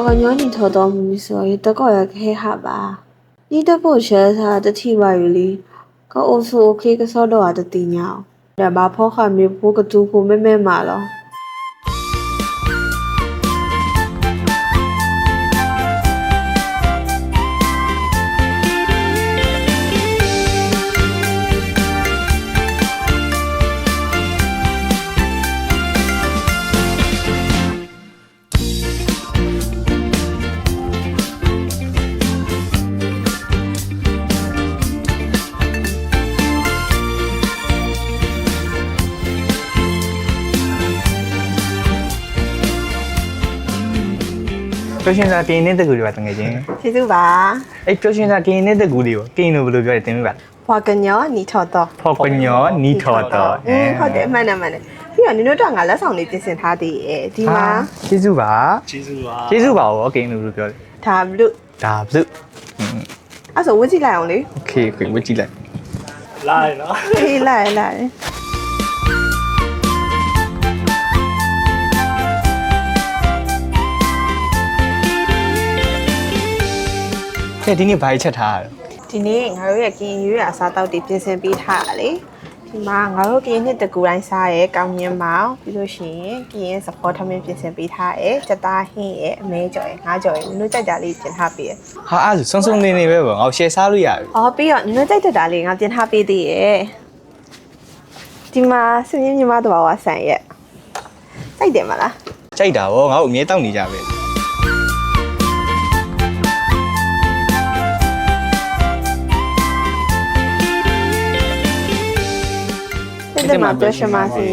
我感觉你头到没说，也得搞要开哈吧。你得不学啥的题外语里，个我说 OK 个少多的地鸟，两把破还没破个主妇妹嘛了。表现在给你的鼓励吧，等个钱。记住吧。哎，表现在给你的鼓励哦，给你不都表现等吧？我感觉你头到。破个鸟，你拖到。好的，慢点。ဒီကနင်တို့တော့ငါလက်ဆောင်လေးပြင်ဆင်ထားသေးရဲ့ဒီမှာကျေးဇူးပါကျေးဇူးပါရောဂိမ်းလို့ပြောတယ် ဒါဘလို့ ဒါဘလို့ အဲ့ဆိုဝတ်ကြည့်လိုက်အောင်လေ โอเคဝတ်ကြည့်လိုက် လာရနော် အေးလာကဲဒီနေ့ဘာချက်ထားရလဲ ဒီနေ့ငါတို့ရဲ့ကင်ရွေးရအစားတောက်တွေပြင်ဆင်ပေးထားတာလေဒီမှာငါတို့ကင်နှစ်တကူတိုင်းစားရဲကောင်းမြင်မောင်ပြီးလို့ရှိရင်ကင်ရဲ့စဖောထမင်းပြင်ဆင်ပေးထားရဲစက်သားဟင်းရဲ့အမဲကြော်ရဲ့ငါးကြော်ရဲ့နင်တို့ကြိုက်တာလေးပြင်ထားပေးရဲ ဟာအဲ့ဒါဆုံးနေပဲပေါ့ငါရှယ်စားလို့ရပြီ အော်ပြီးတော့နင်တို့ကြိုက်တာလေးငါပြင်ထားပေးသေးရဲ့ဒီမှာစင်းရင်းညီမတော်ဝါဆန်ရဲ့ကြိုက်တယ်မလား ကြိုက်တာဗောငါ့ကိုအမြဲတောက်နေကြပဲ တဲ့မှာပြောရှမစီ